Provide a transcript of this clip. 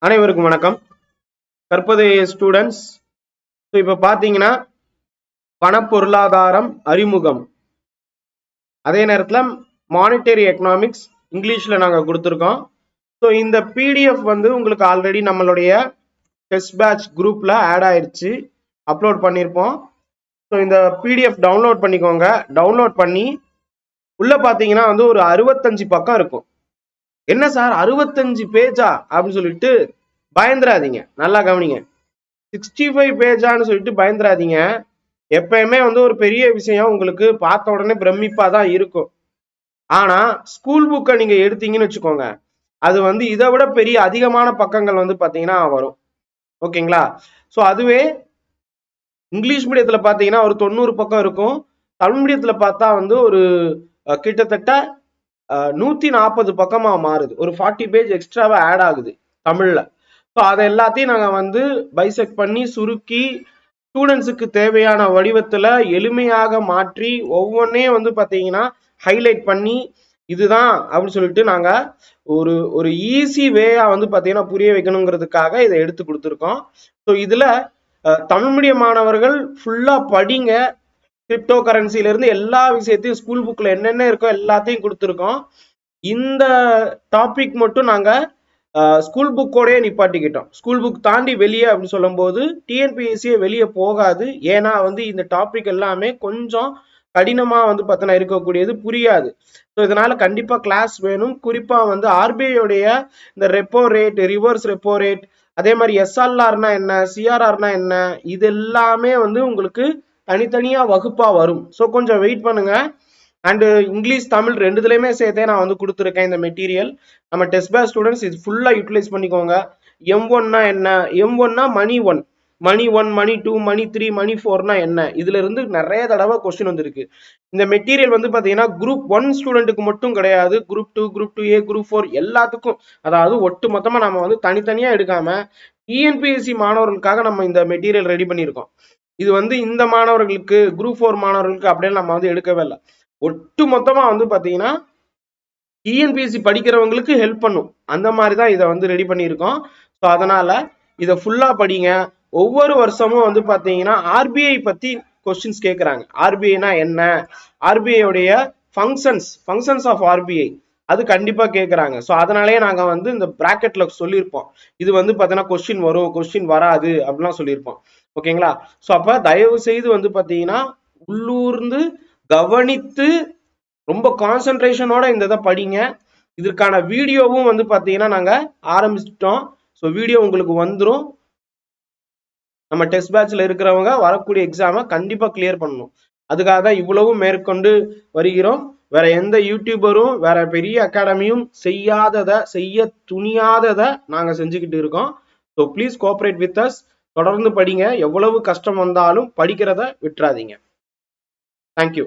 அனைவருக்கும் வணக்கம். கற்பதைய ஸ்டூடெண்ட்ஸ், இப்ப பாத்தீங்கன்னா பணப்பொருளாதாரம் அறிமுகம், அதே நேரத்துல மானிட்டரி எக்கனாமிக்ஸ் இங்கிலீஷ்ல நாங்க கொடுத்துருக்கோம். ஸோ இந்த பிடிஎஃப் வந்து உங்களுக்கு ஆல்ரெடி நம்மளுடைய டெஸ்ட் பேட்ச் குரூப்ல ஆட் ஆயிடுச்சு, அப்லோட் பண்ணியிருப்போம். ஸோ இந்த பிடிஎஃப் டவுன்லோட் பண்ணிக்கோங்க. டவுன்லோட் பண்ணி உள்ள பாத்தீங்கன்னா வந்து ஒரு 65 பக்கம் இருக்கும். என்ன சார் 65 பேஜா அப்படின்னு சொல்லிட்டு பயந்துராதீங்க, நல்லா கவனிங்க. 65 பேஜான்னு சொல்லிட்டு பயந்துராதீங்க. எப்பயுமே வந்து ஒரு பெரிய விஷயம் உங்களுக்கு பார்த்த உடனே பிரமிப்பா தான் இருக்கும். ஆனா ஸ்கூல் புக்கை நீங்க எடுத்தீங்கன்னு வச்சுக்கோங்க, அது வந்து இதை விட பெரிய அதிகமான பக்கங்கள் வந்து பாத்தீங்கன்னா வரும். ஓகேங்களா? ஸோ அதுவே இங்கிலீஷ் மீடியத்துல பாத்தீங்கன்னா ஒரு 90 பக்கம் இருக்கும். தமிழ் மீடியத்துல பார்த்தா வந்து ஒரு கிட்டத்தட்ட 140 பக்கமா மாறுது. ஒரு 40 பேஜ் எக்ஸ்ட்ராவா ஆட் ஆகுது தமிழ்ல. ஸோ அதை எல்லாத்தையும் நாங்க வந்து பைசெக்ட் பண்ணி சுருக்கி ஸ்டூடெண்ட்ஸுக்கு தேவையான வடிவத்துல எளிமையாக மாற்றி ஒவ்வொன்றையும் வந்து பாத்தீங்கன்னா ஹைலைட் பண்ணி இதுதான் அப்படின்னு சொல்லிட்டு நாங்க ஒரு ஒரு ஈஸி வேயா வந்து பாத்தீங்கன்னா புரிய வைக்கணுங்கிறதுக்காக இதை எடுத்து கொடுத்துருக்கோம். ஸோ இதுல தமிழ் மீடியம் மாணவர்கள் ஃபுல்லா படிங்க. கிரிப்டோ கரன்சில இருந்து எல்லா விஷயத்தையும் ஸ்கூல் புக்ல என்னென்ன இருக்கோ எல்லாத்தையும் கொடுத்துருக்கோம். இந்த டாபிக் மட்டும் நாங்க ஸ்கூல் புக்கோடய நிப்பாட்டிக்கிட்டோம். ஸ்கூல் புக் தாண்டி வெளியே அப்படின்னு சொல்லும் போது டிஎன்பிஎஸ்சியே வெளியே போகாது. ஏன்னா வந்து இந்த டாபிக் எல்லாமே கொஞ்சம் கடினமா வந்து பார்த்தீங்கன்னா இருக்கக்கூடியது, புரியாது. ஸோ இதனால கண்டிப்பா கிளாஸ் வேணும். குறிப்பா வந்து ஆர்பிஐடைய இந்த repo rate, reverse repo rate, அதே மாதிரி எஸ்எல்ஆர்னா என்ன, சிஆர்ஆர்னா என்ன, இது எல்லாமே வந்து உங்களுக்கு தனித்தனியா வகுப்பா வரும். ஸோ கொஞ்சம் வெயிட் பண்ணுங்க. அண்டு இங்கிலீஷ் தமிழ் ரெண்டுத்துலையுமே சேர்த்தே நான் வந்து கொடுத்துருக்கேன் இந்த மெட்டீரியல். நம்ம டெஸ்ட் பேட்ச் ஸ்டூடெண்ட்ஸ் இது ஃபுல்லாக யூட்டிலைஸ் பண்ணிக்கோங்க. M1னா என்ன, M1னா மணி ஒன், மணி 1, மணி 2, மணி 3, மணி 4னா என்ன, இதுல இருந்து நிறைய தடவை கொஸ்டின் வந்திருக்கு. இந்த மெட்டீரியல் வந்து பாத்தீங்கன்னா குரூப் 1 ஸ்டூடெண்ட்டுக்கு மட்டும் கிடையாது, குரூப் 2, குரூப் 2A, குரூப் 4 எல்லாத்துக்கும், அதாவது ஒட்டு மொத்தமா நம்ம வந்து தனித்தனியா எடுக்காம டிஎன்பிஎஸ்சி மாணவர்களுக்காக நம்ம இந்த மெட்டீரியல் ரெடி பண்ணியிருக்கோம். இது வந்து இந்த மாணவர்களுக்கு, குரூப் 4 மாணவர்களுக்கு அப்படின்னு நம்ம வந்து எடுக்கவே இல்லை. ஒட்டு மொத்தமா வந்து பாத்தீங்கன்னா டிஎன்பிஎஸ்சி படிக்கிறவங்களுக்கு ஹெல்ப் பண்ணும், அந்த மாதிரி தான் இதை வந்து ரெடி பண்ணியிருக்கோம். ஸோ அதனால இதை ஃபுல்லா படிங்க. ஒவ்வொரு வருஷமும் வந்து பாத்தீங்கன்னா ஆர்பிஐ பத்தி கொஸ்டின்ஸ் கேட்கறாங்க. ஆர்பிஐனா என்ன, ஆர்பிஐடைய ஃபங்க்ஷன்ஸ் ஆஃப் ஆர்பிஐ அது கண்டிப்பா கேட்கறாங்க. ஸோ அதனாலேயே நாங்க வந்து இந்த பிராக்கெட்ல சொல்லியிருப்போம், இது வந்து பாத்தீங்கன்னா கொஸ்டின் வரும், கொஸ்டின் வராது அப்படிலாம் சொல்லியிருப்போம். ஓகேங்களா? ஸோ அப்ப தயவு செய்து வந்து பாத்தீங்கன்னா உள்ளூர்ந்து கவனித்து ரொம்ப கான்சென்ட்ரேஷனோட இந்த இதை படிங்க. இதற்கான வீடியோவும் வந்து பாத்தீங்கன்னா நாங்க ஆரம்பிச்சிட்டோம். ஸோ வீடியோ உங்களுக்கு வந்துடும். நம்ம டெஸ்ட் பேட்ச்ல இருக்கிறவங்க வரக்கூடிய எக்ஸாமை கண்டிப்பா கிளியர் பண்ணணும். அதுக்காக தான் இவ்வளவும் மேற்கொண்டு வருகிறோம். வேற எந்த யூடியூபரும் வேற பெரிய அகாடமியும் செய்ய துணியாததை நாங்க செஞ்சுக்கிட்டு இருக்கோம். So please cooperate with us. தொடர்ந்து படிங்க. எவ்வளவு கஷ்டம் வந்தாலும் படிக்கிறத விட்டுறாதீங்க. தேங்க்யூ.